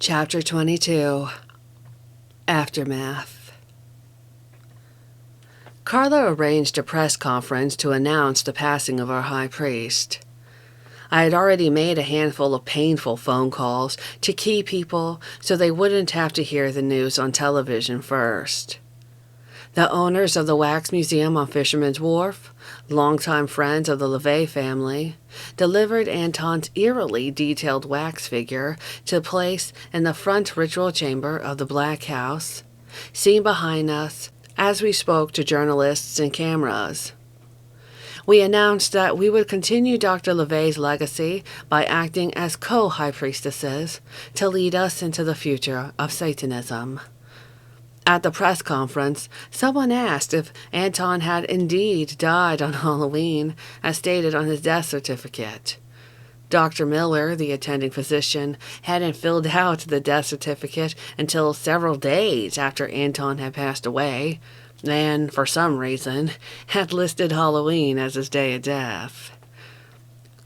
Chapter 22. Aftermath. Carla arranged a press conference to announce the passing of our high priest. I had already made a handful of painful phone calls to key people so they wouldn't have to hear the news on television first. The owners of the Wax Museum on Fisherman's Wharf, longtime friends of the LeVay family, delivered Anton's eerily detailed wax figure to place in the front ritual chamber of the Black House, seen behind us as we spoke to journalists and cameras. We announced that we would continue Dr. LeVay's legacy by acting as co-high priestesses to lead us into the future of Satanism. At the press conference, someone asked if Anton had indeed died on Halloween, as stated on his death certificate. Dr. Miller, the attending physician, hadn't filled out the death certificate until several days after Anton had passed away, and, for some reason, had listed Halloween as his day of death.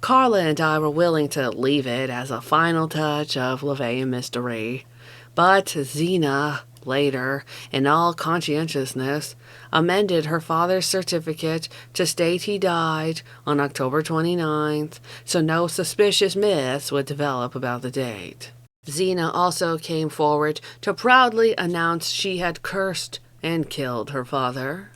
Carla and I were willing to leave it as a final touch of LeVay mystery, but Zena, later, in all conscientiousness, amended her father's certificate to state he died on October 29th, so no suspicious myths would develop about the date. Zena also came forward to proudly announce she had cursed and killed her father.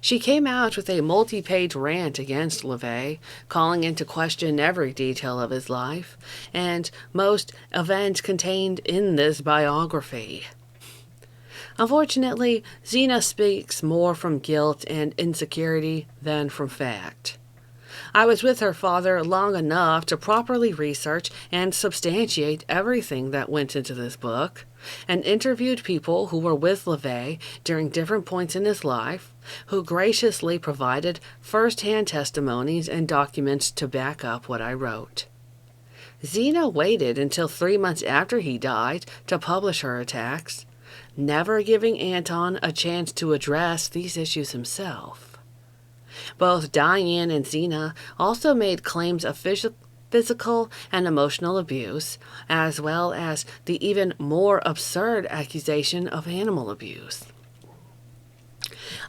She came out with a multi-page rant against LeVay, calling into question every detail of his life, and most events contained in this biography. Unfortunately, Zena speaks more from guilt and insecurity than from fact. I was with her father long enough to properly research and substantiate everything that went into this book, and interviewed people who were with LeVay during different points in his life, who graciously provided first-hand testimonies and documents to back up what I wrote. Zena waited until 3 months after he died to publish her attacks, never giving Anton a chance to address these issues himself. Both Diane and Zena also made claims of physical and emotional abuse, as well as the even more absurd accusation of animal abuse.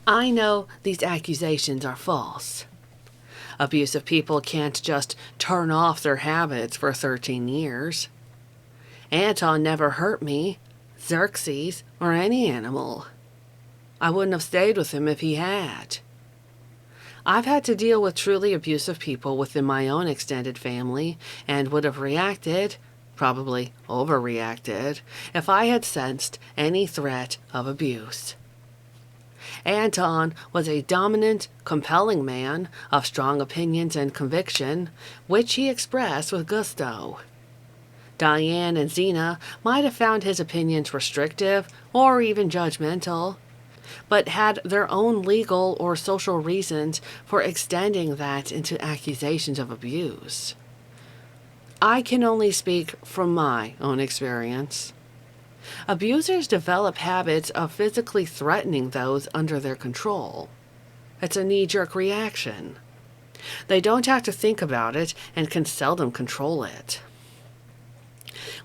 I know these accusations are false. Abusive people can't just turn off their habits for 13 years. Anton never hurt me, Xerxes, or any animal. I wouldn't have stayed with him if he had. I've had to deal with truly abusive people within my own extended family and would have reacted, probably overreacted, if I had sensed any threat of abuse. Anton was a dominant, compelling man of strong opinions and conviction, which he expressed with gusto. Diane and Zena might have found his opinions restrictive or even judgmental, but had their own legal or social reasons for extending that into accusations of abuse. I can only speak from my own experience. Abusers develop habits of physically threatening those under their control. It's a knee-jerk reaction. They don't have to think about it and can seldom control it.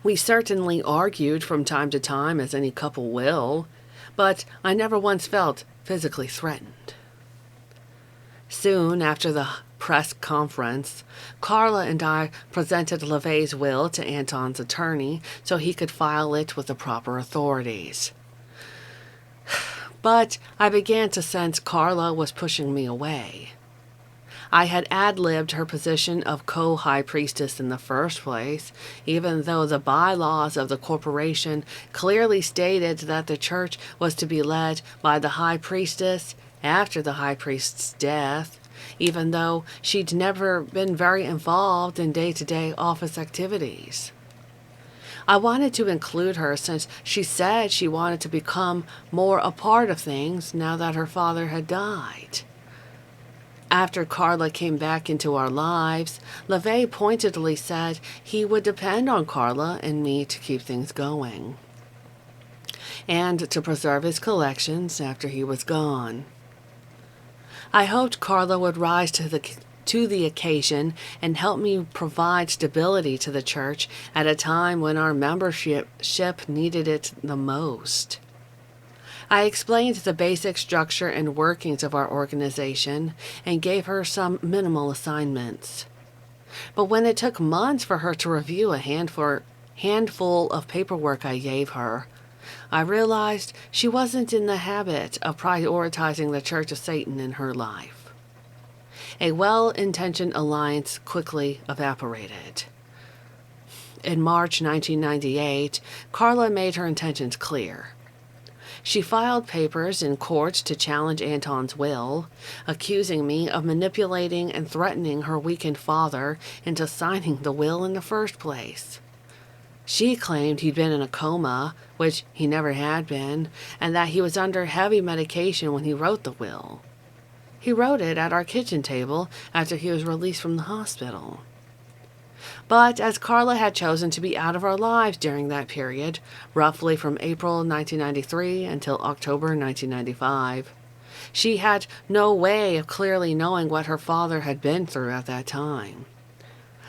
We certainly argued from time to time, as any couple will, but I never once felt physically threatened. Soon after the press conference, Carla and I presented LeVay's will to Anton's attorney so he could file it with the proper authorities. But I began to sense Carla was pushing me away. I had ad-libbed her position of co-high priestess in the first place, even though the bylaws of the corporation clearly stated that the church was to be led by the high priestess after the high priest's death, even though she'd never been very involved in day-to-day office activities. I wanted to include her since she said she wanted to become more a part of things now that her father had died. After Carla came back into our lives, LeVay pointedly said he would depend on Carla and me to keep things going, and to preserve his collections after he was gone. I hoped Carla would rise to the to the occasion and helped me provide stability to the church at a time when our membership needed it the most. I explained the basic structure and workings of our organization and gave her some minimal assignments. But when it took months for her to review a handful of paperwork I gave her, I realized she wasn't in the habit of prioritizing the Church of Satan in her life. A well-intentioned alliance quickly evaporated. In March 1998, Carla made her intentions clear. She filed papers in court to challenge Anton's will, accusing me of manipulating and threatening her weakened father into signing the will in the first place. She claimed he'd been in a coma, which he never had been, and that he was under heavy medication when he wrote the will. He wrote it at our kitchen table after he was released from the hospital. But as Carla had chosen to be out of our lives during that period, roughly from April 1993 until October 1995, she had no way of clearly knowing what her father had been through at that time.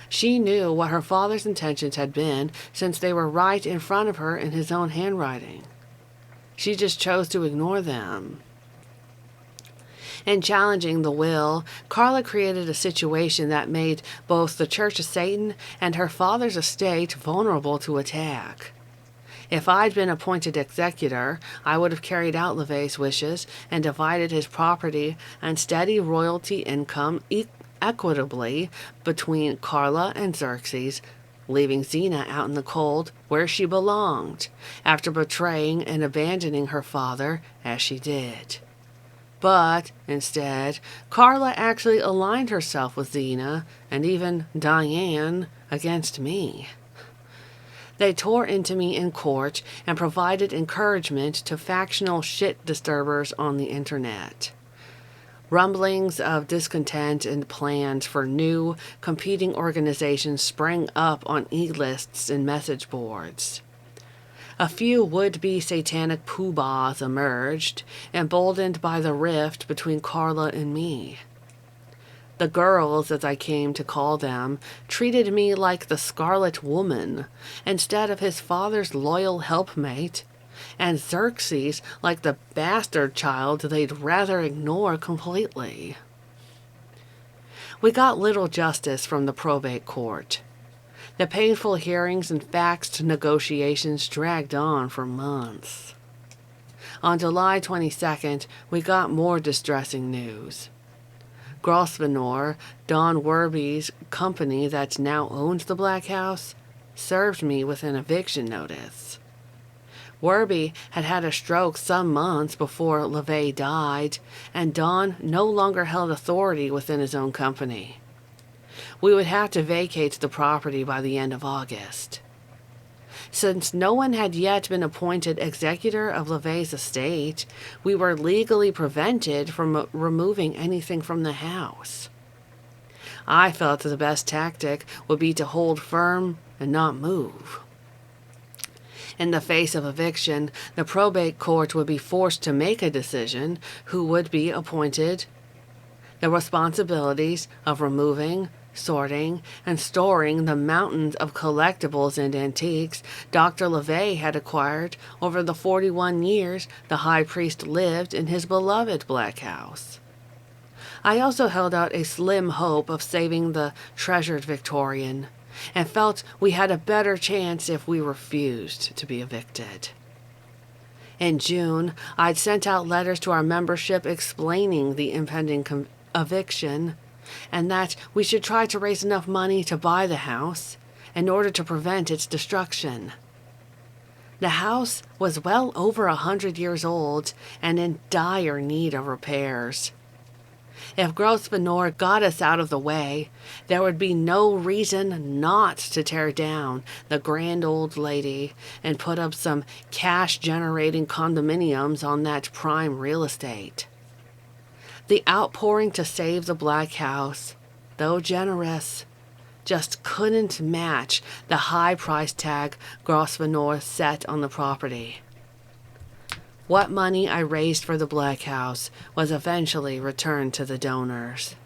She knew what her father's intentions had been since they were right in front of her in his own handwriting. She just chose to ignore them. In challenging the will, Carla created a situation that made both the Church of Satan and her father's estate vulnerable to attack. If I'd been appointed executor, I would have carried out LeVay's wishes and divided his property and steady royalty income equitably between Carla and Xerxes, leaving Xena out in the cold where she belonged, after betraying and abandoning her father as she did. But, instead, Carla actually aligned herself with Xena, and even Diane, against me. They tore into me in court and provided encouragement to factional shit disturbers on the internet. Rumblings of discontent and plans for new, competing organizations sprang up on e-lists and message boards. A few would-be satanic poobahs emerged, emboldened by the rift between Carla and me. The girls, as I came to call them, treated me like the Scarlet Woman, instead of his father's loyal helpmate, and Xerxes like the bastard child they'd rather ignore completely. We got little justice from the probate court. The painful hearings and faxed negotiations dragged on for months. On July 22nd, we got more distressing news. Grosvenor, Don Werby's company that now owns the Black House, served me with an eviction notice. Werby had had a stroke some months before LeVay died, and Don no longer held authority within his own company. We would have to vacate the property by the end of August. Since no one had yet been appointed executor of LeVay's estate, we were legally prevented from removing anything from the house. I felt that the best tactic would be to hold firm and not move. In the face of eviction, the probate court would be forced to make a decision who would be appointed. The responsibilities of removing, sorting, and storing the mountains of collectibles and antiques Dr. LeVay had acquired over the 41 years the high priest lived in his beloved Black House. I also held out a slim hope of saving the treasured Victorian, and felt we had a better chance if we refused to be evicted. In June, I'd sent out letters to our membership explaining the impending eviction, and that we should try to raise enough money to buy the house in order to prevent its destruction. The house was well over 100 years old and in dire need of repairs. If Grosvenor got us out of the way, there would be no reason not to tear down the grand old lady and put up some cash-generating condominiums on that prime real estate. The outpouring to save the Black House, though generous, just couldn't match the high price tag Grosvenor set on the property. What money I raised for the Black House was eventually returned to the donors.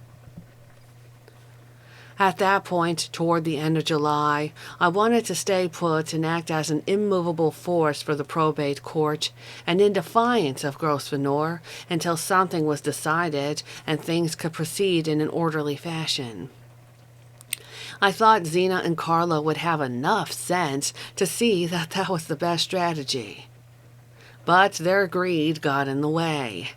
At that point, toward the end of July, I wanted to stay put and act as an immovable force for the probate court and in defiance of Grosvenor until something was decided and things could proceed in an orderly fashion. I thought Zena and Carla would have enough sense to see that that was the best strategy. But their greed got in the way.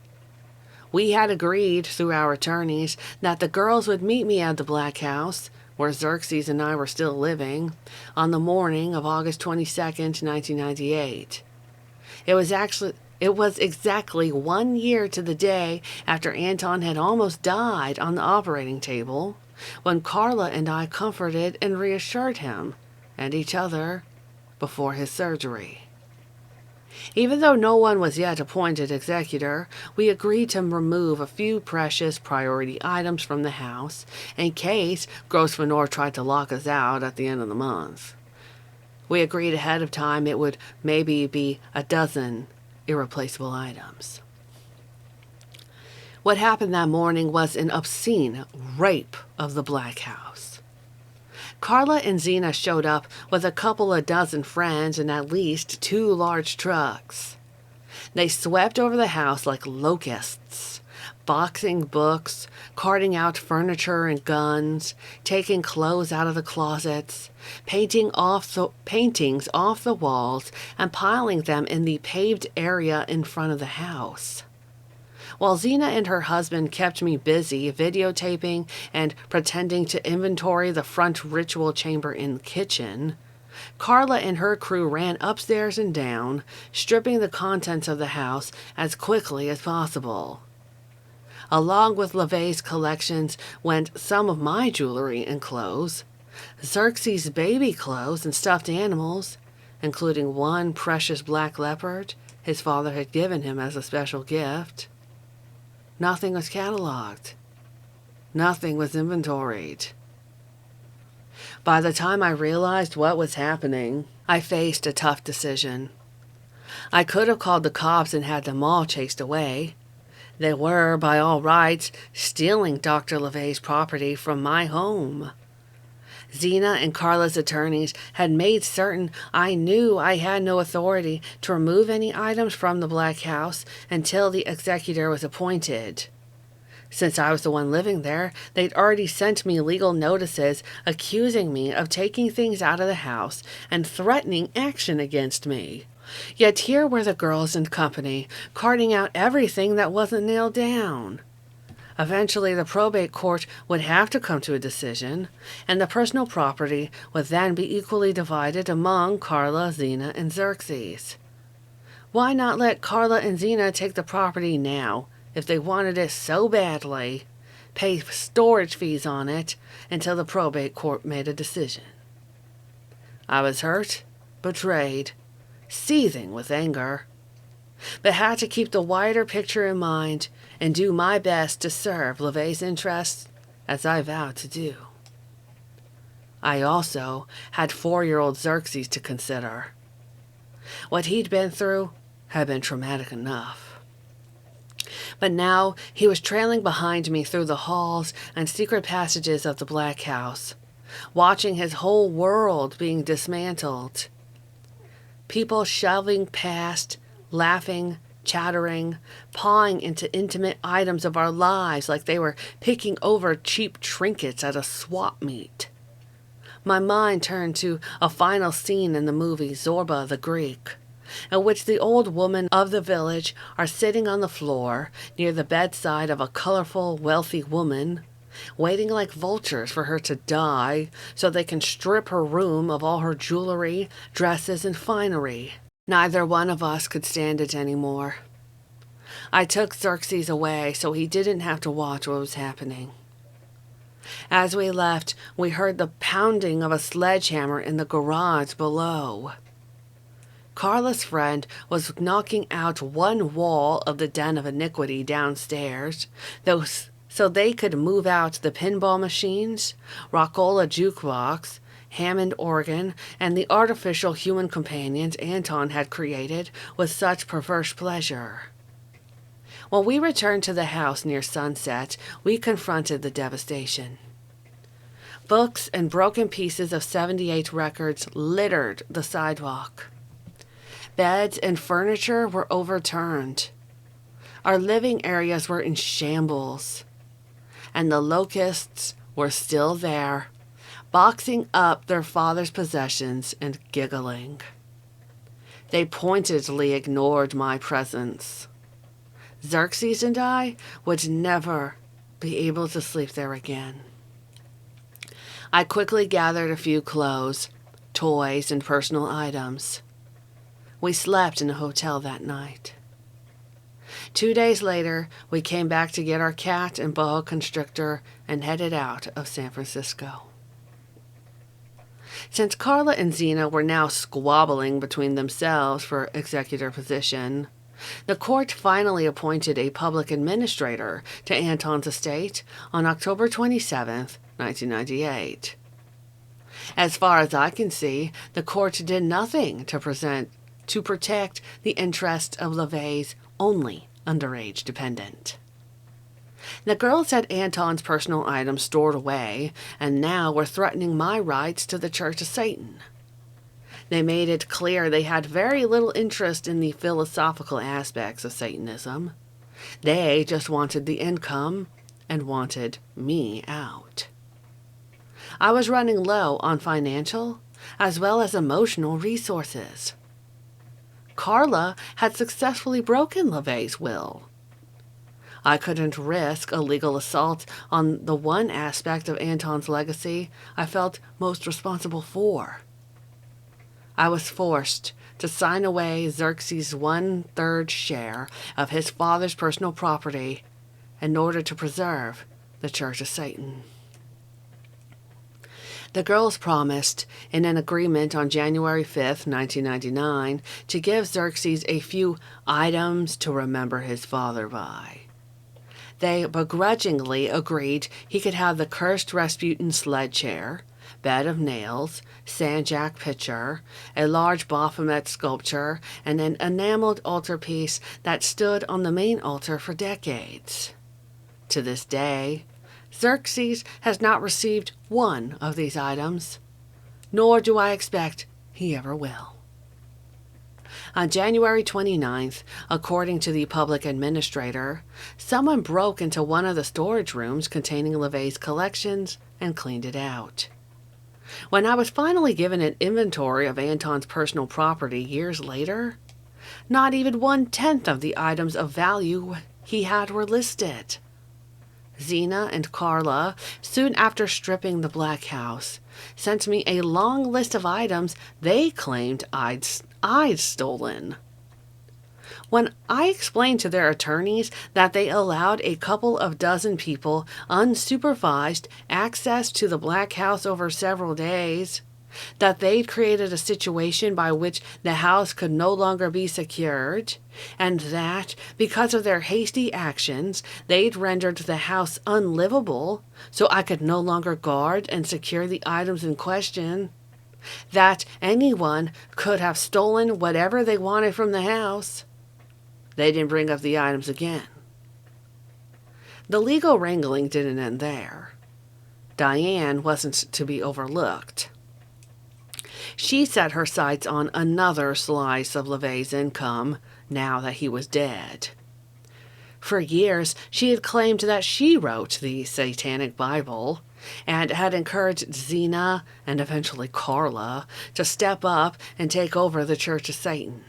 We had agreed, through our attorneys, that the girls would meet me at the Black House, where Xerxes and I were still living, on the morning of August 22nd, 1998. It was exactly 1 year to the day after Anton had almost died on the operating table, when Carla and I comforted and reassured him, and each other, before his surgery. Even though no one was yet appointed executor, we agreed to remove a few precious priority items from the house in case Grosvenor tried to lock us out at the end of the month. We agreed ahead of time it would maybe be a dozen irreplaceable items. What happened that morning was an obscene rape of the Black House. Carla and Zena showed up with a couple of dozen friends and at least 2 large trucks. They swept over the house like locusts, boxing books, carting out furniture and guns, taking clothes out of the closets, paintings off the walls, and piling them in the paved area in front of the house. While Zena and her husband kept me busy videotaping and pretending to inventory the front ritual chamber in the kitchen, Carla and her crew ran upstairs and down, stripping the contents of the house as quickly as possible. Along with LeVay's collections went some of my jewelry and clothes, Xerxes' baby clothes and stuffed animals, including one precious black leopard his father had given him as a special gift. Nothing was cataloged. Nothing was inventoried. By the time I realized what was happening, I faced a tough decision. I could have called the cops and had them all chased away. They were, by all rights, stealing Dr. LeVay's property from my home. Zena and Carla's attorneys had made certain I knew I had no authority to remove any items from the Black House until the executor was appointed. Since I was the one living there, they'd already sent me legal notices accusing me of taking things out of the house and threatening action against me. Yet here were the girls and company, carting out everything that wasn't nailed down. Eventually, the probate court would have to come to a decision, and the personal property would then be equally divided among Carla, Zena, and Xerxes. Why not let Carla and Zena take the property now, if they wanted it so badly, pay storage fees on it until the probate court made a decision? I was hurt, betrayed, seething with anger, but had to keep the wider picture in mind and do my best to serve LeVay's interests as I vowed to do. I also had 4-year-old Xerxes to consider. What he'd been through had been traumatic enough. But now he was trailing behind me through the halls and secret passages of the Black House, watching his whole world being dismantled. People shoving past, laughing, chattering, pawing into intimate items of our lives like they were picking over cheap trinkets at a swap meet. My mind turned to a final scene in the movie Zorba the Greek, in which the old women of the village are sitting on the floor near the bedside of a colorful, wealthy woman, waiting like vultures for her to die so they can strip her room of all her jewelry, dresses, and finery. Neither one of us could stand it anymore. I took Xerxes away so he didn't have to watch what was happening. As we left, we heard the pounding of a sledgehammer in the garage below. Carla's friend was knocking out one wall of the den of iniquity downstairs, so they could move out the pinball machines, Rockola jukebox, Hammond organ, and the artificial human companions Anton had created with such perverse pleasure. When we returned to the house near sunset, we confronted the devastation. Books and broken pieces of 78 records littered the sidewalk. Beds and furniture were overturned. Our living areas were in shambles. And the locusts were still there, boxing up their father's possessions and giggling. They pointedly ignored my presence. Xerxes and I would never be able to sleep there again. I quickly gathered a few clothes, toys, and personal items. We slept in a hotel that night. 2 days later, we came back to get our cat and boa constrictor and headed out of San Francisco. Since Carla and Zena were now squabbling between themselves for executor position, the court finally appointed a public administrator to Anton's estate on October 27, 1998. As far as I can see, the court did nothing to protect the interests of LaVey's only underage dependent. The girls had Anton's personal items stored away and now were threatening my rights to the Church of Satan. They made it clear they had very little interest in the philosophical aspects of Satanism. They just wanted the income and wanted me out. I was running low on financial as well as emotional resources. Carla had successfully broken LaVey's will. I couldn't risk a legal assault on the one aspect of Anton's legacy I felt most responsible for. I was forced to sign away Xerxes' 1/3 share of his father's personal property in order to preserve the Church of Satan. The girls promised, in an agreement on January 5, 1999, to give Xerxes a few items to remember his father by. They begrudgingly agreed he could have the cursed Rasputin sled chair, bed of nails, sandjack pitcher, a large Baphomet sculpture, and an enameled altarpiece that stood on the main altar for decades. To this day, Xerxes has not received one of these items, nor do I expect he ever will. On January 29th, according to the public administrator, someone broke into one of the storage rooms containing LaVey's collections and cleaned it out. When I was finally given an inventory of Anton's personal property years later, not even 1/10 of the items of value he had were listed. Zena and Carla, soon after stripping the Black House, sent me a long list of items they claimed I'd stolen. When I explained to their attorneys that they allowed a couple of dozen people unsupervised access to the Black House over several days, that they'd created a situation by which the house could no longer be secured, and that, because of their hasty actions, they'd rendered the house unlivable, so I could no longer guard and secure the items in question, that anyone could have stolen whatever they wanted from the house, they didn't bring up the items again. The legal wrangling didn't end there. Diane wasn't to be overlooked. She set her sights on another slice of LaVey's income now that he was dead. For years, she had claimed that she wrote the Satanic Bible and had encouraged Zena and eventually Carla to step up and take over the Church of Satan.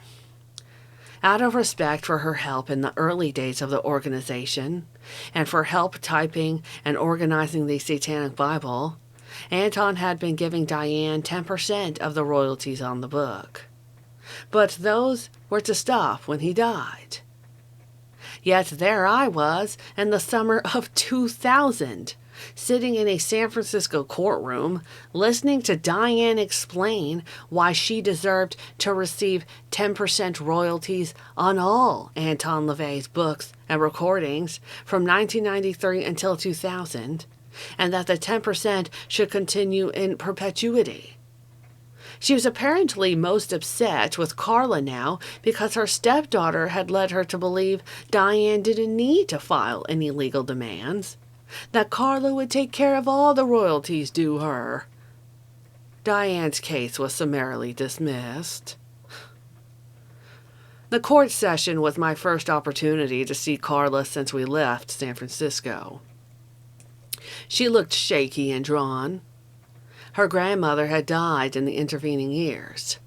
Out of respect for her help in the early days of the organization and for help typing and organizing the Satanic Bible, Anton had been giving Diane 10% of the royalties on the book. But those were to stop when he died. Yet there I was in the summer of 2000, sitting in a San Francisco courtroom, listening to Diane explain why she deserved to receive 10% royalties on all Anton LaVey's books and recordings from 1993 until 2000, and that the 10% should continue in perpetuity. She was apparently most upset with Carla now because her stepdaughter had led her to believe Diane didn't need to file any legal demands, that Carla would take care of all the royalties due her. Diane's case was summarily dismissed. The court session was my first opportunity to see Carla since we left San Francisco. She looked shaky and drawn. Her grandmother had died in the intervening years.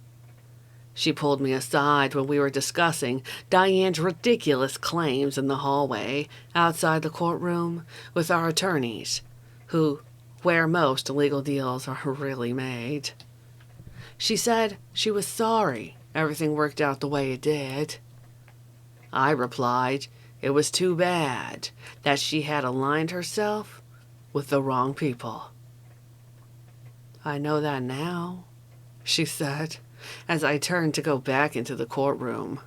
She pulled me aside when we were discussing Diane's ridiculous claims in the hallway outside the courtroom with our attorneys, where most legal deals are really made. She said she was sorry everything worked out the way it did. I replied it was too bad that she had aligned herself with the wrong people. I know that now, she said, as I turned to go back into the courtroom.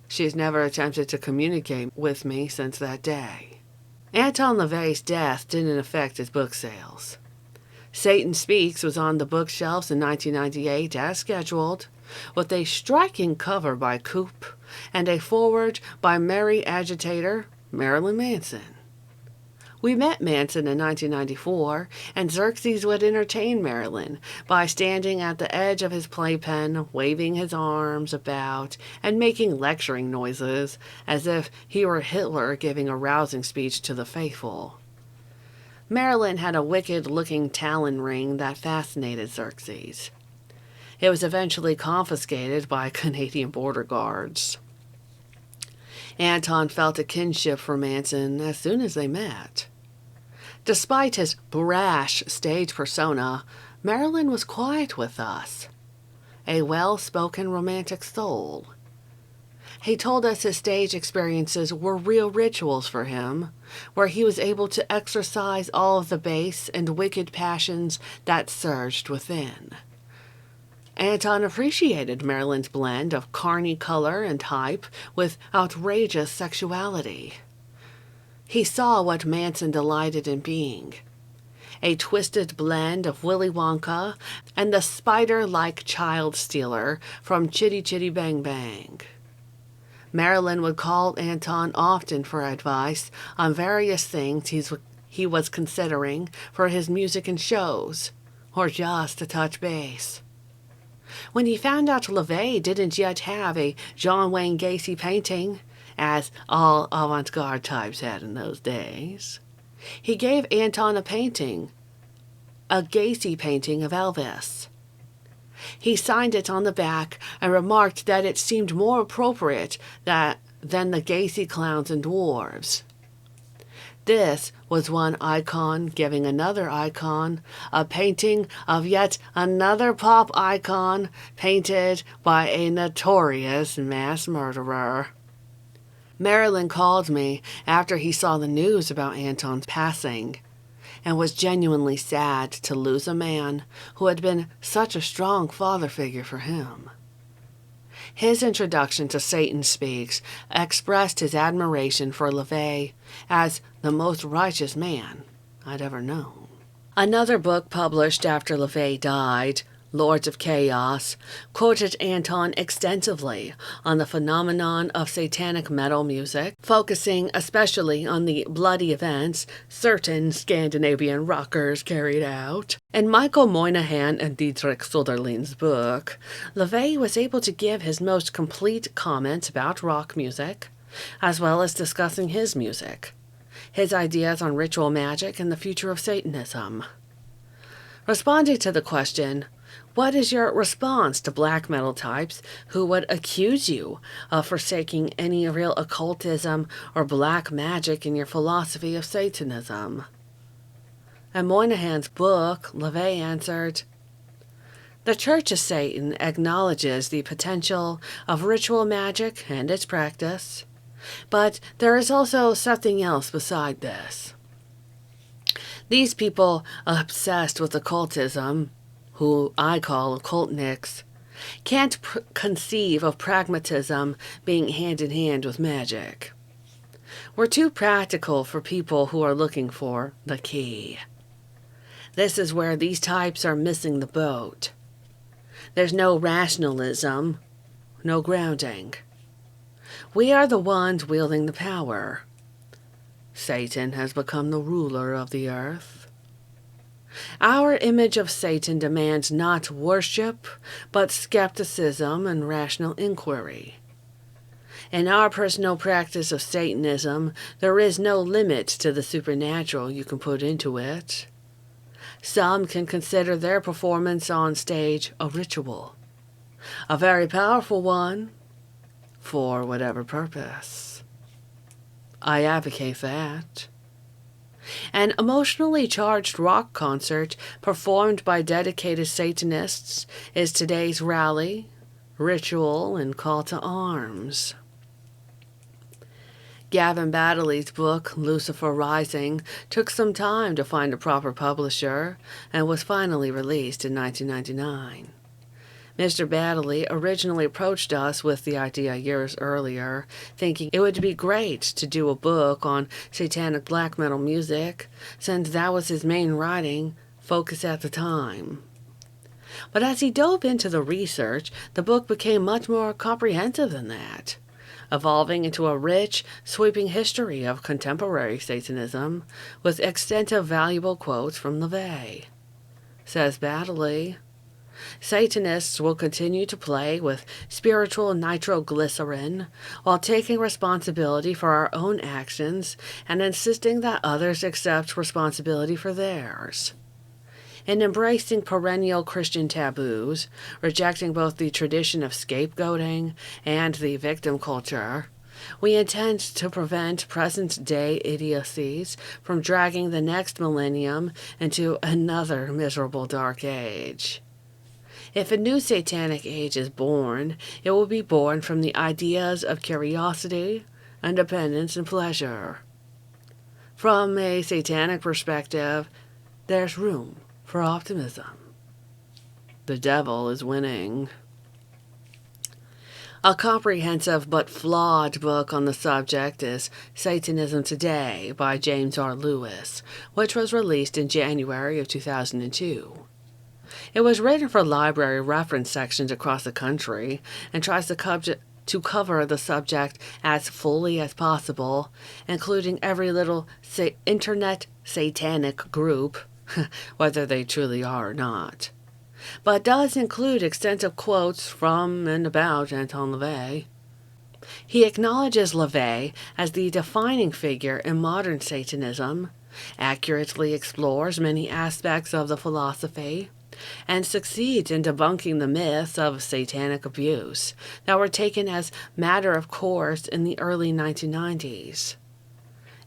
She's never attempted to communicate with me since that day. Anton LaVey's death didn't affect his book sales. Satan Speaks was on the bookshelves in 1998 as scheduled, with a striking cover by Coop and a foreword by Merry agitator Marilyn Manson. We met Manson in 1994, and Xerxes would entertain Marilyn by standing at the edge of his playpen, waving his arms about, and making lecturing noises, as if he were Hitler giving a rousing speech to the faithful. Marilyn had a wicked-looking talon ring that fascinated Xerxes. It was eventually confiscated by Canadian border guards. Anton felt a kinship for Manson as soon as they met. Despite his brash stage persona, Marilyn was quiet with us, a well-spoken romantic soul. He told us his stage experiences were real rituals for him, where he was able to exercise all of the base and wicked passions that surged within. Anton appreciated Marilyn's blend of carny color and hype with outrageous sexuality. He saw what Manson delighted in being, a twisted blend of Willy Wonka and the spider-like child stealer from Chitty Chitty Bang Bang. Marilyn would call Anton often for advice on various things he was considering for his music and shows, or just to touch base. When he found out LaVey didn't yet have a John Wayne Gacy painting, as all avant-garde types had in those days, he gave Anton a Gacy painting of Elvis. He signed it on the back and remarked that it seemed more appropriate than the Gacy clowns and dwarves. This was one icon giving another icon a painting of yet another pop icon painted by a notorious mass murderer. Marilyn called me after he saw the news about Anton's passing and was genuinely sad to lose a man who had been such a strong father figure for him. His introduction to Satan Speaks expressed his admiration for LaVey as the most righteous man I'd ever known. Another book published after LaVey died, Lords of Chaos, quoted Anton extensively on the phenomenon of satanic metal music, focusing especially on the bloody events certain Scandinavian rockers carried out. In Michael Moynihan and Dietrich Soderling's book, LaVey was able to give his most complete comments about rock music, as well as discussing his music, his ideas on ritual magic and the future of Satanism. Responding to the question, what is your response to black metal types who would accuse you of forsaking any real occultism or black magic in your philosophy of Satanism? In Moynihan's book, LaVey answered, "The Church of Satan acknowledges the potential of ritual magic and its practice, but there is also something else beside this. These people obsessed with occultism, who I call occultniks, can't conceive of pragmatism being hand-in-hand with magic. We're too practical for people who are looking for the key. This is where these types are missing the boat. There's no rationalism, no grounding. We are the ones wielding the power. Satan has become the ruler of the earth. Our image of Satan demands not worship, but skepticism and rational inquiry. In our personal practice of Satanism, there is no limit to the supernatural you can put into it. Some can consider their performance on stage a ritual, a very powerful one, for whatever purpose. I advocate that. An emotionally charged rock concert performed by dedicated Satanists is today's rally, ritual, and call to arms. Gavin Baddeley's book, Lucifer Rising, took some time to find a proper publisher and was finally released in 1999. Mr. Baddeley originally approached us with the idea years earlier, thinking it would be great to do a book on satanic black metal music, since that was his main writing focus at the time. But as he dove into the research, the book became much more comprehensive than that, evolving into a rich, sweeping history of contemporary Satanism, with extensive valuable quotes from LaVey. Says Baddeley, Satanists will continue to play with spiritual nitroglycerin while taking responsibility for our own actions and insisting that others accept responsibility for theirs. In embracing perennial Christian taboos, rejecting both the tradition of scapegoating and the victim culture, we intend to prevent present-day idiocies from dragging the next millennium into another miserable dark age. If a new satanic age is born, it will be born from the ideas of curiosity, independence, and pleasure. From a satanic perspective, there's room for optimism. The devil is winning. A comprehensive but flawed book on the subject is Satanism Today by James R. Lewis, which was released in January of 2002. It was written for library reference sections across the country and tries to cover the subject as fully as possible, including every little internet satanic group, whether they truly are or not, but does include extensive quotes from and about Anton LaVey. He acknowledges LaVey as the defining figure in modern Satanism, accurately explores many aspects of the philosophy, and succeeds in debunking the myths of satanic abuse that were taken as matter of course in the early 1990s.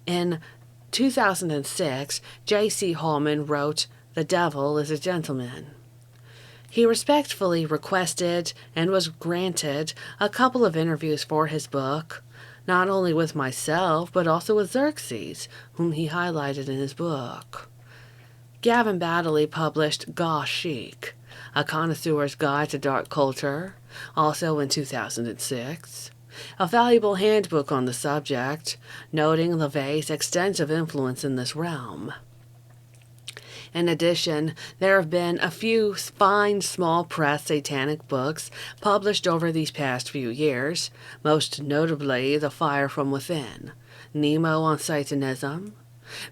In 2006, J.C. Hallman wrote, "The Devil is a Gentleman." He respectfully requested and was granted a couple of interviews for his book, not only with myself, but also with Xerxes, whom he highlighted in his book. Gavin Baddeley published Goth Chic, A Connoisseur's Guide to Dark Culture, also in 2006, a valuable handbook on the subject, noting LaVey's extensive influence in this realm. In addition, there have been a few fine small press satanic books published over these past few years, most notably The Fire from Within, Nemo on Satanism,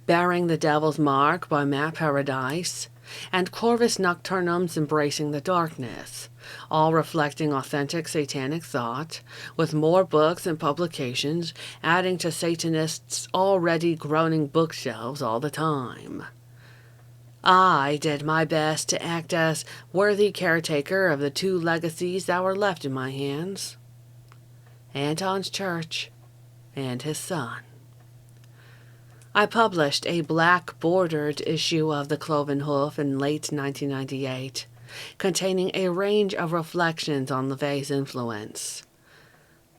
Bearing the Devil's Mark by Matt Paradise, and Corvus Nocturnum's Embracing the Darkness, all reflecting authentic satanic thought, with more books and publications adding to Satanists' already groaning bookshelves all the time. I did my best to act as worthy caretaker of the two legacies that were left in my hands: Anton's church and his son. I published a black-bordered issue of the Cloven Hoof in late 1998, containing a range of reflections on LaVey's influence.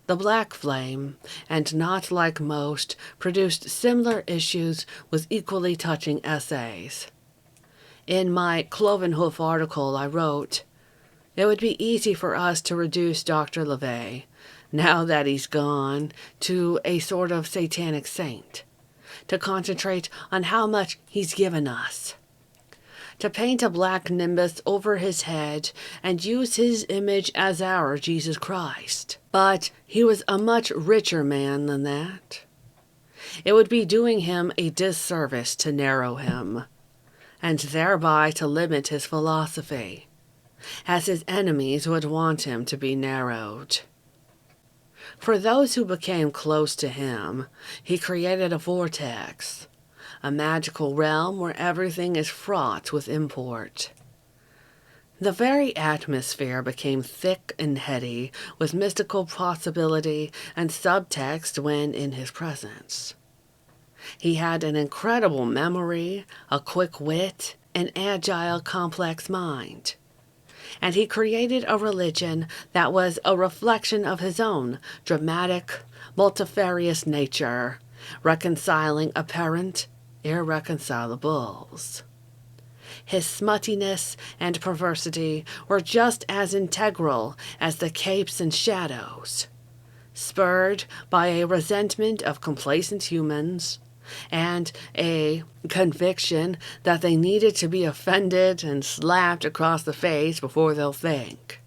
The Black Flame, and not like most, produced similar issues with equally touching essays. In my Cloven Hoof article, I wrote, "It would be easy for us to reduce Dr. LaVey, now that he's gone, to a sort of satanic saint, to concentrate on how much he's given us, to paint a black nimbus over his head and use his image as our Jesus Christ. But he was a much richer man than that. It would be doing him a disservice to narrow him, and thereby to limit his philosophy, as his enemies would want him to be narrowed. For those who became close to him, he created a vortex, a magical realm where everything is fraught with import. The very atmosphere became thick and heady with mystical possibility and subtext when in his presence. He had an incredible memory, a quick wit, an agile, complex mind. And he created a religion that was a reflection of his own dramatic, multifarious nature, reconciling apparent irreconcilables. His smuttiness and perversity were just as integral as the capes and shadows, spurred by a resentment of complacent humans and a conviction that they needed to be offended and slapped across the face before they'll think.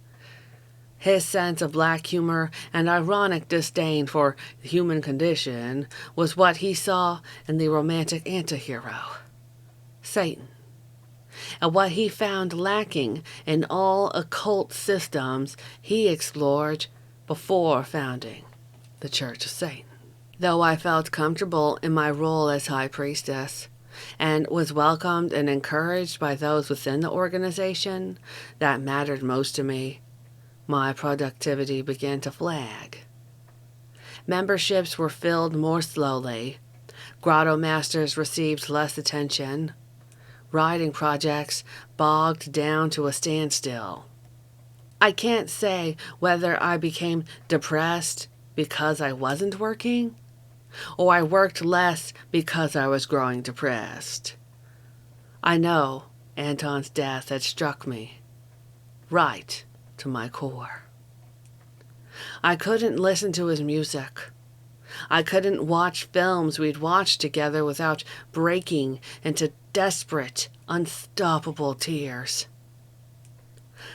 His sense of black humor and ironic disdain for the human condition was what he saw in the romantic antihero, Satan, and what he found lacking in all occult systems he explored before founding the Church of Satan. Though I felt comfortable in my role as High Priestess and was welcomed and encouraged by those within the organization that mattered most to me, my productivity began to flag. Memberships were filled more slowly, grotto masters received less attention, writing projects bogged down to a standstill. I can't say whether I became depressed because I wasn't working, or I worked less because I was growing depressed. I know Anton's death had struck me right to my core. I couldn't listen to his music. I couldn't watch films we'd watched together without breaking into desperate, unstoppable tears.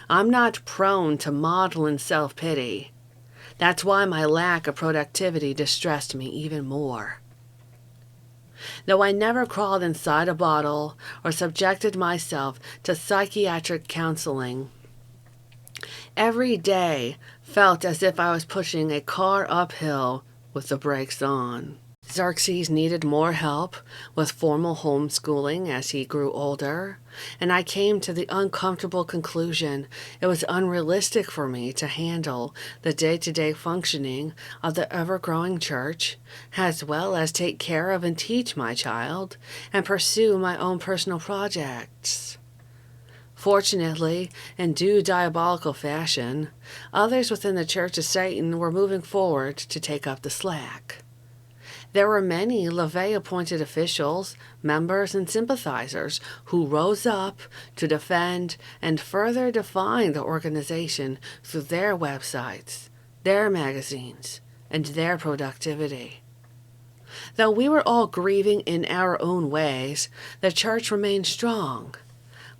I'm not prone to maudlin self-pity. That's why my lack of productivity distressed me even more. Though I never crawled inside a bottle or subjected myself to psychiatric counseling, every day felt as if I was pushing a car uphill with the brakes on. Xerxes needed more help with formal homeschooling as he grew older, and I came to the uncomfortable conclusion it was unrealistic for me to handle the day-to-day functioning of the ever-growing church, as well as take care of and teach my child and pursue my own personal projects. Fortunately, in due diabolical fashion, others within the Church of Satan were moving forward to take up the slack. There were many LaVey-appointed officials, members, and sympathizers who rose up to defend and further define the organization through their websites, their magazines, and their productivity. Though we were all grieving in our own ways, the church remained strong,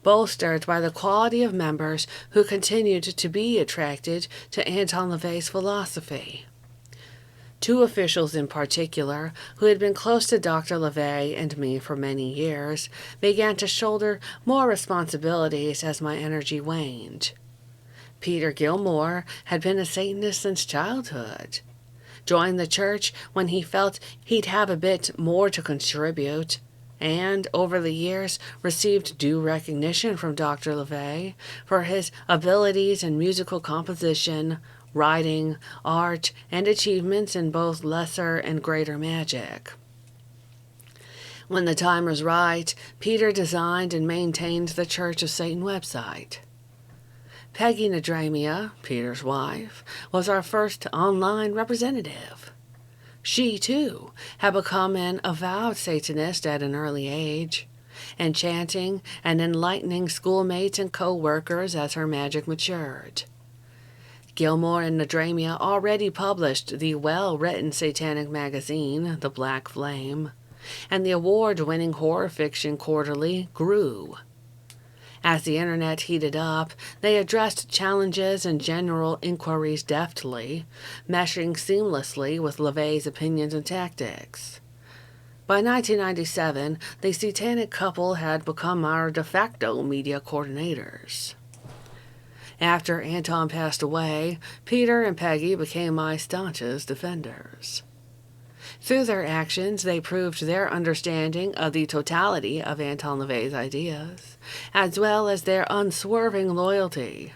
bolstered by the quality of members who continued to be attracted to Anton LaVey's philosophy. Two officials in particular, who had been close to Dr. LaVey and me for many years, began to shoulder more responsibilities as my energy waned. Peter Gilmore had been a Satanist since childhood, joined the church when he felt he'd have a bit more to contribute, and over the years received due recognition from Dr. LaVey for his abilities in musical composition, writing, art, and achievements in both lesser and greater magic. When the time was right, Peter designed and maintained the Church of Satan website. Peggy Nadramia, Peter's wife, was our first online representative. She, too, had become an avowed Satanist at an early age, enchanting and enlightening schoolmates and co-workers as her magic matured. Gilmore and Nadramia already published the well-written satanic magazine, The Black Flame, and the award-winning horror fiction quarterly grew. As the internet heated up, they addressed challenges and general inquiries deftly, meshing seamlessly with LaVey's opinions and tactics. By 1997, the satanic couple had become our de facto media coordinators. After Anton passed away, Peter and Peggy became my staunchest defenders. Through their actions, they proved their understanding of the totality of Anton LaVey's ideas, as well as their unswerving loyalty.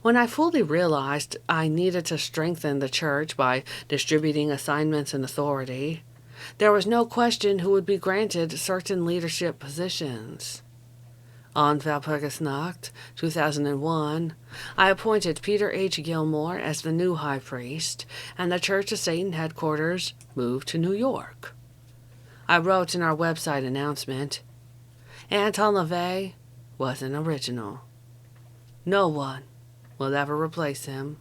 When I fully realized I needed to strengthen the church by distributing assignments and authority, there was no question who would be granted certain leadership positions. On Walpurgisnacht, 2001, I appointed Peter H. Gilmore as the new high priest, and the Church of Satan headquarters moved to New York. I wrote in our website announcement, Anton LaVey was an original. No one will ever replace him.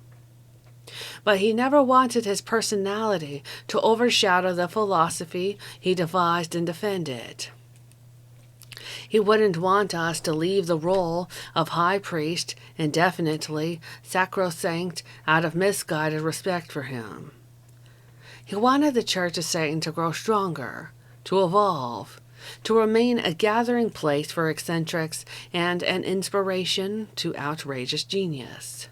But he never wanted his personality to overshadow the philosophy he devised and defended. He wouldn't want us to leave the role of high priest indefinitely sacrosanct out of misguided respect for him. He wanted the Church of Satan to grow stronger, to evolve, to remain a gathering place for eccentrics and an inspiration to outrageous genius.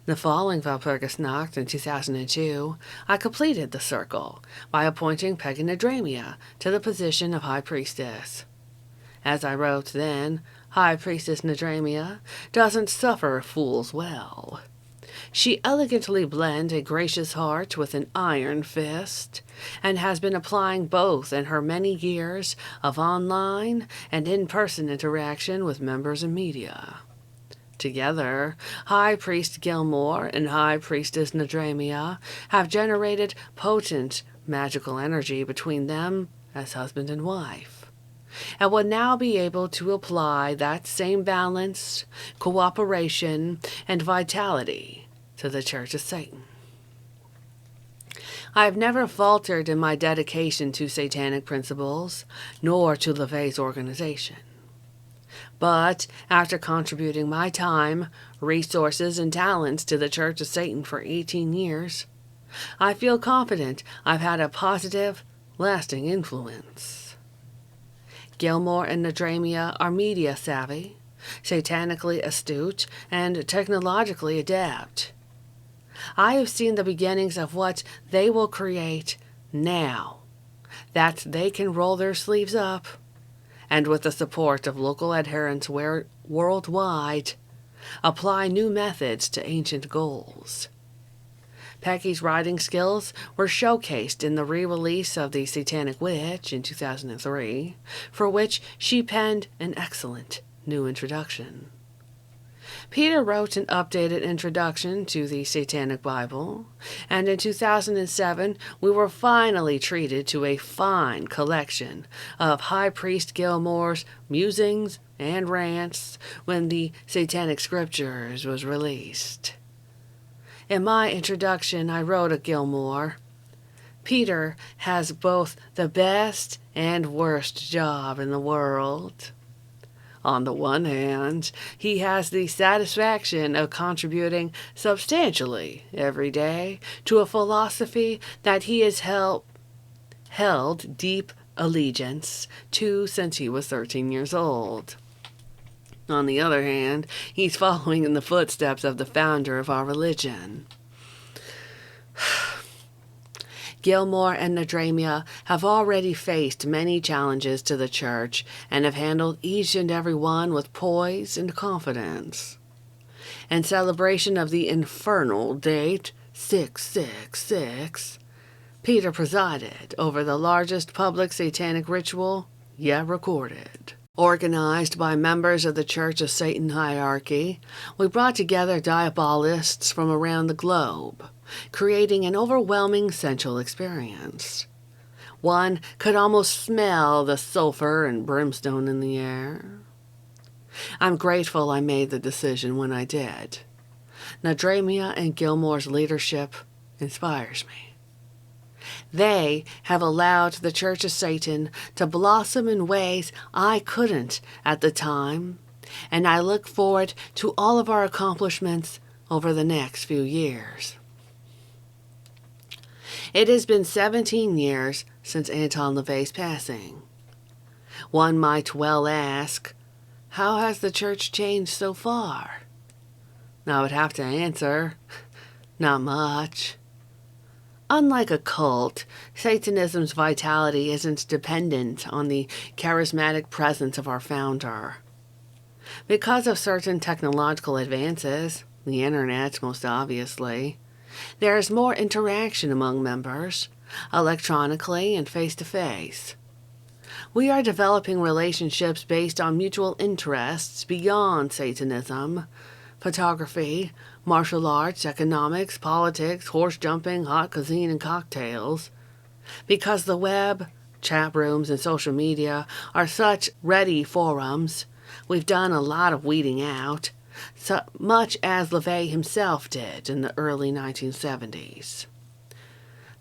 The following Walpurgisnacht in 2002, I completed the circle by appointing Peggy Nadramia to the position of High Priestess. As I wrote then, High Priestess Nadramia doesn't suffer fools well. She elegantly blends a gracious heart with an iron fist, and has been applying both in her many years of online and in-person interaction with members and media. Together, High Priest Gilmore and High Priestess Nadramia have generated potent magical energy between them as husband and wife, and will now be able to apply that same balance, cooperation, and vitality to the Church of Satan. I have never faltered in my dedication to satanic principles, nor to LaVey's organization. But after contributing my time, resources, and talents to the Church of Satan for 18 years, I feel confident I've had a positive, lasting influence. Gilmore and Nadramia are media savvy, satanically astute, and technologically adept. I have seen the beginnings of what they will create now, that they can roll their sleeves up, and with the support of local adherents worldwide, apply new methods to ancient goals. Peggy's writing skills were showcased in the re-release of The Satanic Witch in 2003, for which she penned an excellent new introduction. Peter wrote an updated introduction to the Satanic Bible, and in 2007 we were finally treated to a fine collection of High Priest Gilmore's musings and rants when the Satanic Scriptures was released. In my introduction, I wrote of Gilmore, Peter has both the best and worst job in the world. On the one hand, he has the satisfaction of contributing substantially every day to a philosophy that he has held deep allegiance to since he was 13 years old. On the other hand, he's following in the footsteps of the founder of our religion. Gilmore and Nadramia have already faced many challenges to the church and have handled each and every one with poise and confidence. In celebration of the infernal date 666, Peter presided over the largest public satanic ritual yet recorded. Organized by members of the Church of Satan hierarchy, we brought together diabolists from around the globe, creating an overwhelming sensual experience. One could almost smell the sulfur and brimstone in the air. I'm grateful I made the decision when I did. Nadramia and Gilmore's leadership inspires me. They have allowed the Church of Satan to blossom in ways I couldn't at the time, and I look forward to all of our accomplishments over the next few years. It has been 17 years since Anton LaVey's passing. One might well ask, how has the church changed so far? I would have to answer, not much. Unlike a cult, Satanism's vitality isn't dependent on the charismatic presence of our founder. Because of certain technological advances, the internet most obviously, there is more interaction among members, electronically and face-to-face. We are developing relationships based on mutual interests beyond Satanism, photography, martial arts, economics, politics, horse jumping, hot cuisine, and cocktails. Because the web, chat rooms, and social media are such ready forums, we've done a lot of weeding out, so much as LaVey himself did in the early 1970s.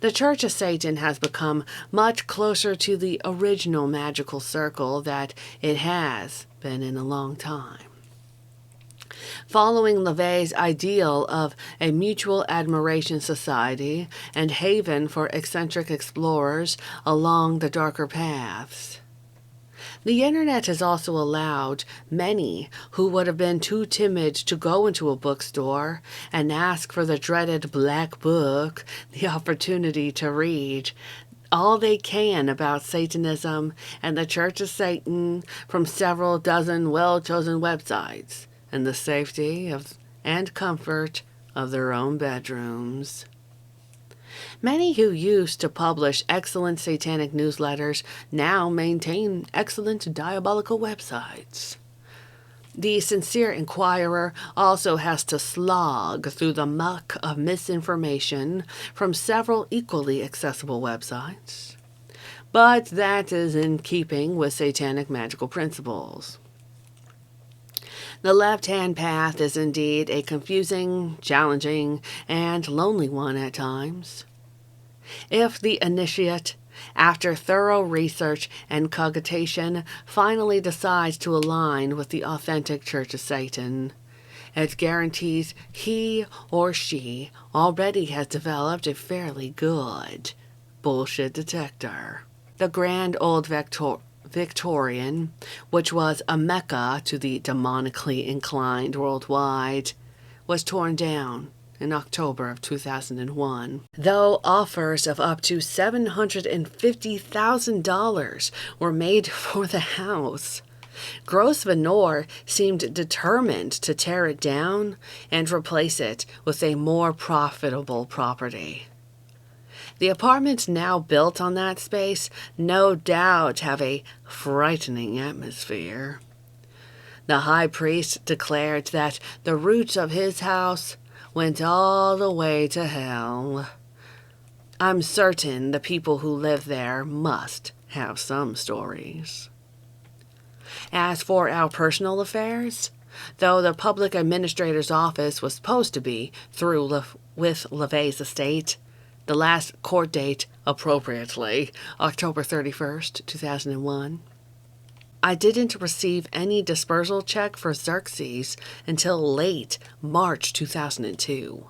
The Church of Satan has become much closer to the original magical circle that it has been in a long time. Following LaVey's ideal of a mutual admiration society and haven for eccentric explorers along the darker paths. The internet has also allowed many who would have been too timid to go into a bookstore and ask for the dreaded black book the opportunity to read all they can about Satanism and the Church of Satan from several dozen well-chosen websites in the safety and comfort of their own bedrooms. Many who used to publish excellent satanic newsletters now maintain excellent diabolical websites. The sincere inquirer also has to slog through the muck of misinformation from several equally accessible websites. But that is in keeping with satanic magical principles. The left-hand path is indeed a confusing, challenging, and lonely one at times. If the initiate, after thorough research and cogitation, finally decides to align with the authentic Church of Satan, it guarantees he or she already has developed a fairly good bullshit detector. The grand old Victorian, which was a mecca to the demonically inclined worldwide, was torn down in October of 2001. Though offers of up to $750,000 were made for the house, Gros Venor seemed determined to tear it down and replace it with a more profitable property. The apartments now built on that space no doubt have a frightening atmosphere. The high priest declared that the roots of his house went all the way to hell. I'm certain the people who live there must have some stories. As for our personal affairs, though the public administrator's office was supposed to be through with LaVey's estate, the last court date, appropriately, October 31st, 2001, I didn't receive any dispersal check for Xerxes until late March 2002.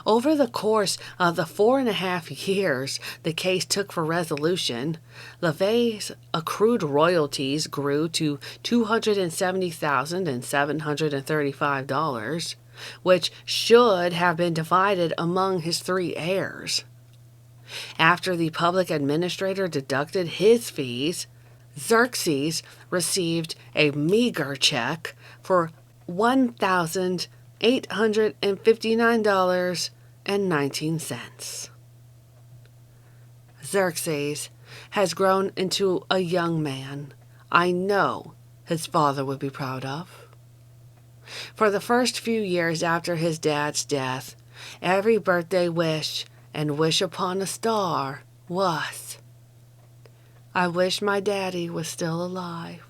Over the course of the 4.5 years the case took for resolution, LaVey's accrued royalties grew to $270,735, which should have been divided among his 3 heirs. After the public administrator deducted his fees, Xerxes received a meager check for $1,859.19. Xerxes has grown into a young man I know his father would be proud of. For the first few years after his dad's death, every birthday wish and wish upon a star was, I wish my daddy was still alive.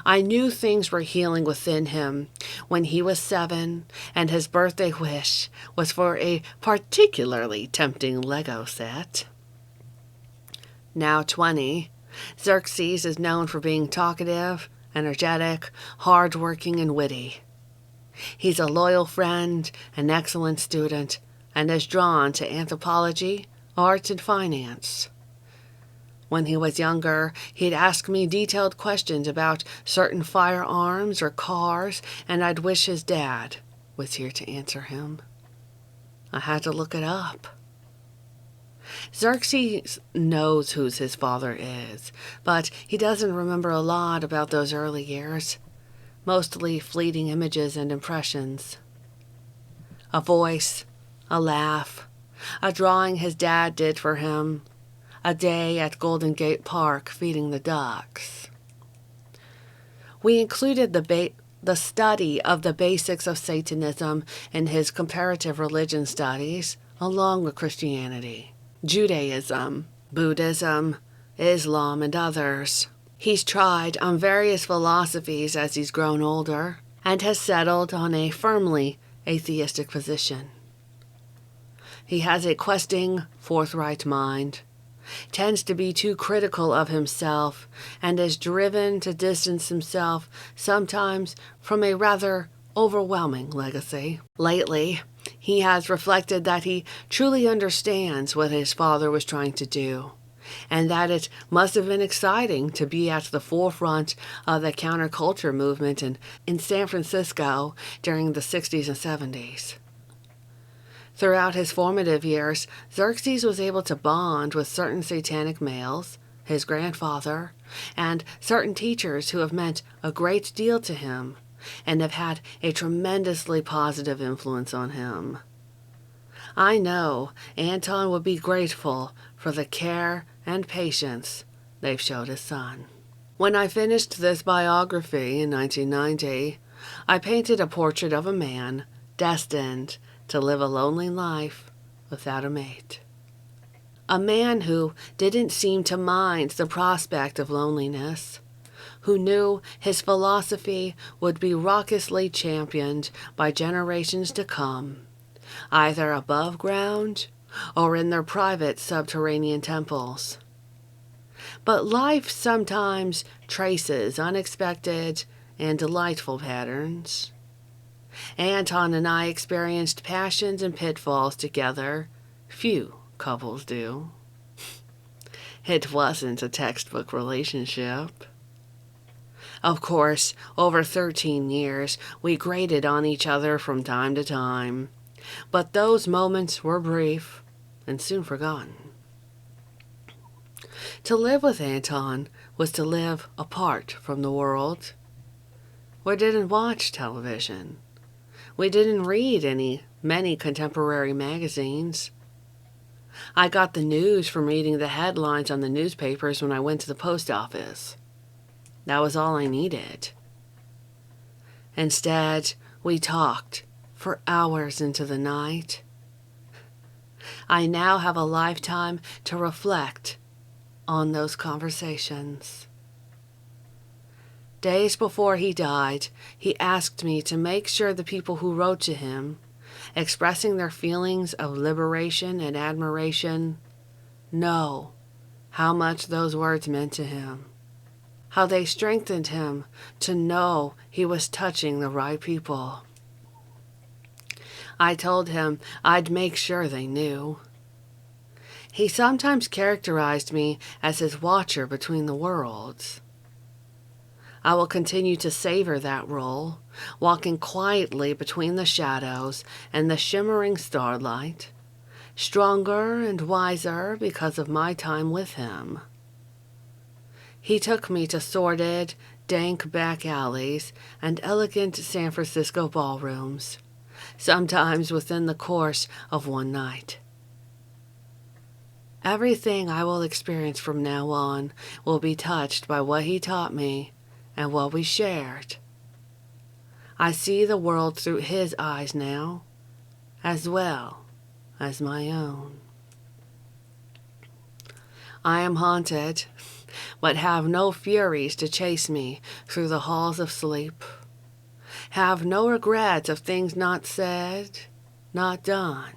I knew things were healing within him when he was 7 and his birthday wish was for a particularly tempting Lego set. Now 20, Xerxes is known for being talkative, energetic, hard-working, and witty. He's a loyal friend, an excellent student, and is drawn to anthropology, art, and finance. When he was younger, he'd ask me detailed questions about certain firearms or cars, and I'd wish his dad was here to answer him. I had to look it up. Xerxes knows who his father is, but he doesn't remember a lot about those early years, mostly fleeting images and impressions. A voice, a laugh, a drawing his dad did for him, a day at Golden Gate Park feeding the ducks. We included the study of the basics of Satanism in his comparative religion studies, along with Christianity, Judaism, Buddhism, Islam, and others. He's tried on various philosophies as he's grown older and has settled on a firmly atheistic position. He has a questing, forthright mind, tends to be too critical of himself, and is driven to distance himself sometimes from a rather overwhelming legacy. Lately, he has reflected that he truly understands what his father was trying to do, and that it must have been exciting to be at the forefront of the counterculture movement in San Francisco during the 60s and 70s. Throughout his formative years, Xerxes was able to bond with certain satanic males, his grandfather, and certain teachers who have meant a great deal to him and have had a tremendously positive influence on him. I know Anton would be grateful for the care and patience they've showed his son. When I finished this biography in 1990, I painted a portrait of a man destined to live a lonely life without a mate. A man who didn't seem to mind the prospect of loneliness, who knew his philosophy would be raucously championed by generations to come, either above ground or in their private subterranean temples. But life sometimes traces unexpected and delightful patterns. Anton and I experienced passions and pitfalls together. Few couples do. It wasn't a textbook relationship. Of course, over 13 years, we grated on each other from time to time, but those moments were brief and soon forgotten. To live with Anton was to live apart from the world. We didn't watch television. We didn't read many contemporary magazines. I got the news from reading the headlines on the newspapers when I went to the post office. That was all I needed. Instead, we talked for hours into the night. I now have a lifetime to reflect on those conversations. Days before he died, he asked me to make sure the people who wrote to him, expressing their feelings of liberation and admiration, know how much those words meant to him, how they strengthened him to know he was touching the right people. I told him I'd make sure they knew. He sometimes characterized me as his watcher between the worlds. I will continue to savor that role, walking quietly between the shadows and the shimmering starlight, stronger and wiser because of my time with him. He took me to sordid, dank back alleys and elegant San Francisco ballrooms, sometimes within the course of one night. Everything I will experience from now on will be touched by what he taught me and what we shared. I see the world through his eyes now, as well as my own. I am haunted, but have no furies to chase me through the halls of sleep. Have no regrets of things not said, not done.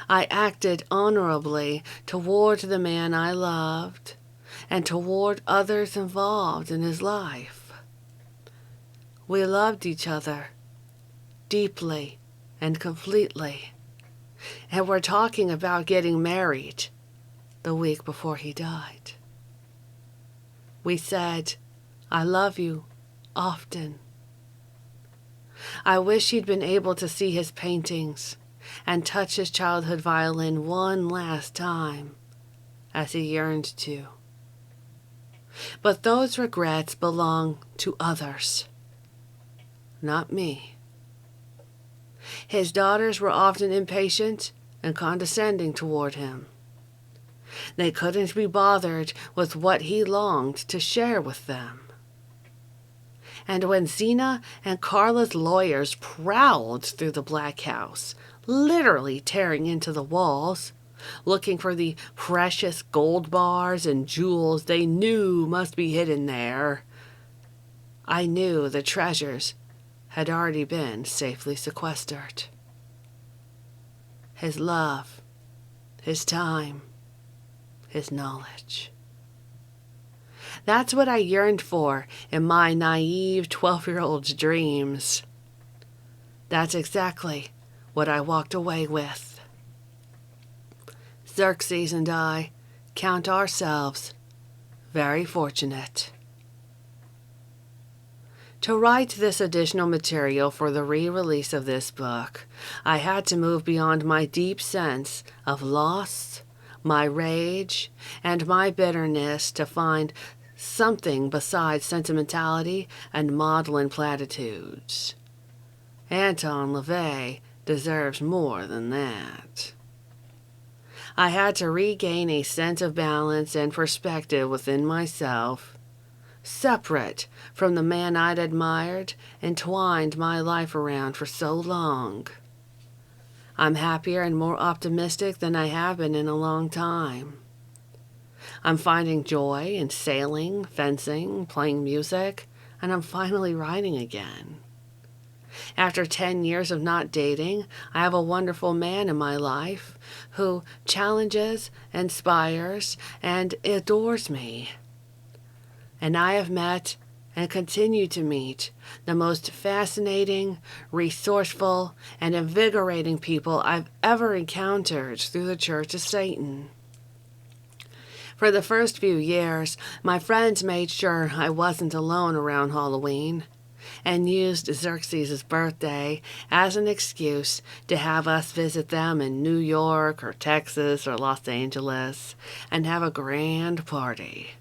I acted honorably toward the man I loved and toward others involved in his life. We loved each other deeply and completely and were talking about getting married the week before he died. We said, "I love you," often. I wish he'd been able to see his paintings and touch his childhood violin one last time, as he yearned to. But those regrets belong to others, not me. His daughters were often impatient and condescending toward him. They couldn't be bothered with what he longed to share with them. And when Zena and Carla's lawyers prowled through the Black House, literally tearing into the walls, looking for the precious gold bars and jewels they knew must be hidden there, I knew the treasures had already been safely sequestered. His love, his time, his knowledge. That's what I yearned for in my naive 12-year-old's dreams. That's exactly what I walked away with. Xerxes and I count ourselves very fortunate. To write this additional material for the re-release of this book, I had to move beyond my deep sense of loss, my rage, and my bitterness to find something besides sentimentality and maudlin platitudes. Anton LaVey deserves more than that. I had to regain a sense of balance and perspective within myself, separate from the man I'd admired and twined my life around for so long. I'm happier and more optimistic than I have been in a long time. I'm finding joy in sailing, fencing, playing music, and I'm finally writing again. After 10 years of not dating, I have a wonderful man in my life who challenges, inspires, and adores me. And I have met and continue to meet the most fascinating, resourceful, and invigorating people I've ever encountered through the Church of Satan. For the first few years, my friends made sure I wasn't alone around Halloween, and used Xerxes' birthday as an excuse to have us visit them in New York or Texas or Los Angeles and have a grand party.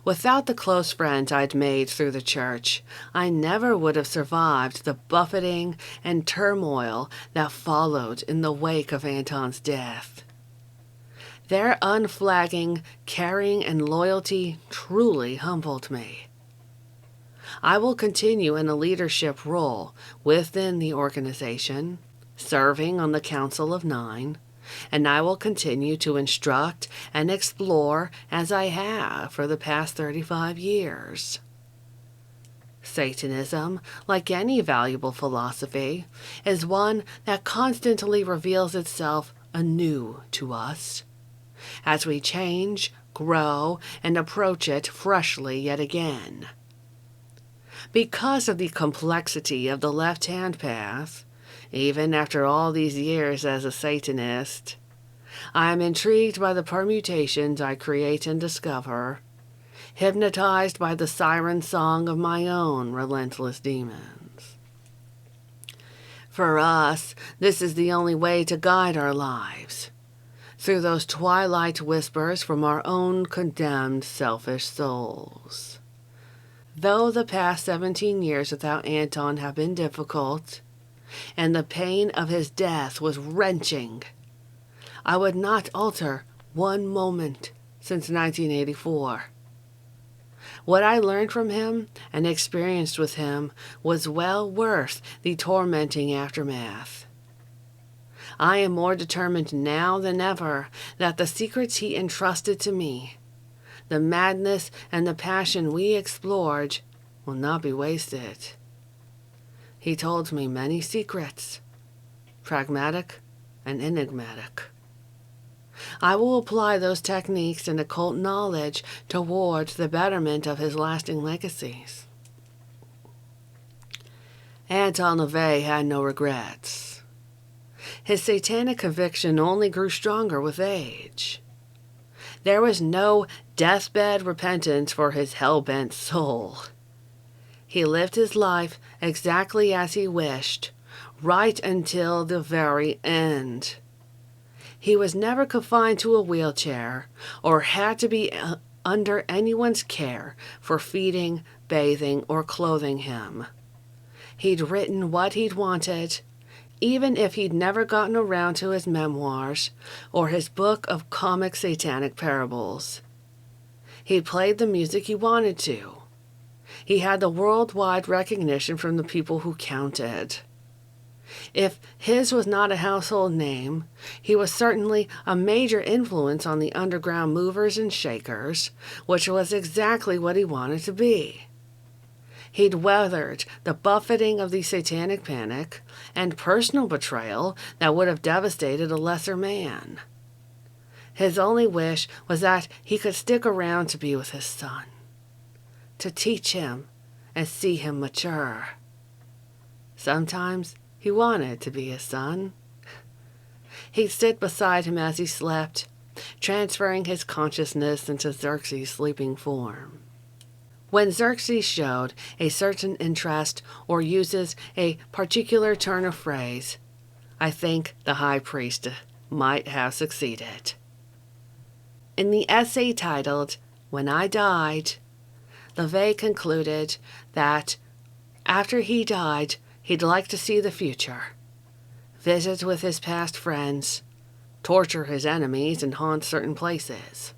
Without the close friends I'd made through the church, I never would have survived the buffeting and turmoil that followed in the wake of Anton's death. Their unflagging caring and loyalty truly humbled me. I will continue in a leadership role within the organization, serving on the Council of Nine, and I will continue to instruct and explore as I have for the past 35 years. Satanism, like any valuable philosophy, is one that constantly reveals itself anew to us, as we change, grow, and approach it freshly yet again. Because of the complexity of the left-hand path, even after all these years as a Satanist, I am intrigued by the permutations I create and discover, hypnotized by the siren song of my own relentless demons. For us, this is the only way to guide our lives, through those twilight whispers from our own condemned, selfish souls. Though the past 17 years without Anton have been difficult, and the pain of his death was wrenching, I would not alter one moment since 1984. What I learned from him and experienced with him was well worth the tormenting aftermath. I am more determined now than ever that the secrets he entrusted to me, the madness and the passion we explored, will not be wasted. He told me many secrets, pragmatic and enigmatic. I will apply those techniques and occult knowledge towards the betterment of his lasting legacies. Anton LaVey had no regrets. His satanic conviction only grew stronger with age. There was no deathbed repentance for his hell-bent soul. He lived his life exactly as he wished, right until the very end. He was never confined to a wheelchair or had to be under anyone's care for feeding, bathing, or clothing him. He'd written what he'd wanted, even if he'd never gotten around to his memoirs or his book of comic satanic parables. He played the music he wanted to. He had the worldwide recognition from the people who counted. If his was not a household name, he was certainly a major influence on the underground movers and shakers, which was exactly what he wanted to be. He'd weathered the buffeting of the satanic panic and personal betrayal that would have devastated a lesser man. His only wish was that he could stick around to be with his son, to teach him and see him mature. Sometimes he wanted to be his son. He'd sit beside him as he slept, transferring his consciousness into Xerxes' sleeping form. When Xerxes showed a certain interest or uses a particular turn of phrase, I think the high priest might have succeeded. In the essay titled, "When I Died," LaVey concluded that after he died, he'd like to see the future, visit with his past friends, torture his enemies, and haunt certain places.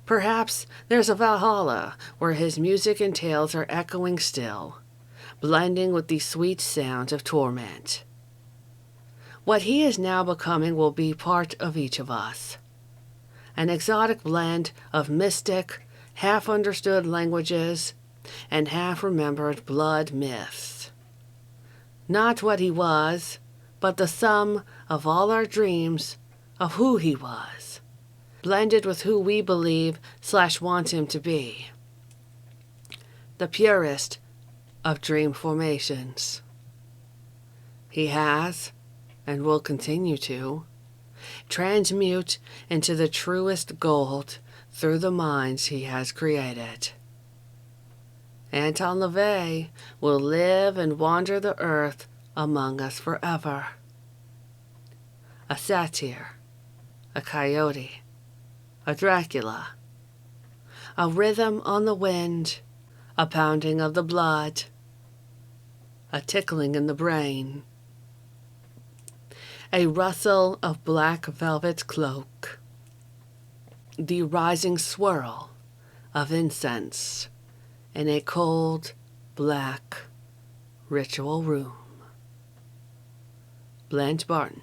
Perhaps there's a Valhalla where his music and tales are echoing still, blending with the sweet sounds of torment. What he is now becoming will be part of each of us. An exotic blend of mystic, half-understood languages and half-remembered blood myths. Not what he was, but the sum of all our dreams of who he was, blended with who we believe/want him to be. The purest of dream formations. He has, and will continue to, transmute into the truest gold through the minds he has created. Anton LaVey will live and wander the earth among us forever. A satyr, a coyote, a Dracula, a rhythm on the wind, a pounding of the blood, a tickling in the brain, a rustle of black velvet cloak, the rising swirl of incense in a cold, black ritual room. Blanche Barton,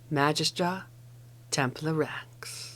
Magistra Templar Rex.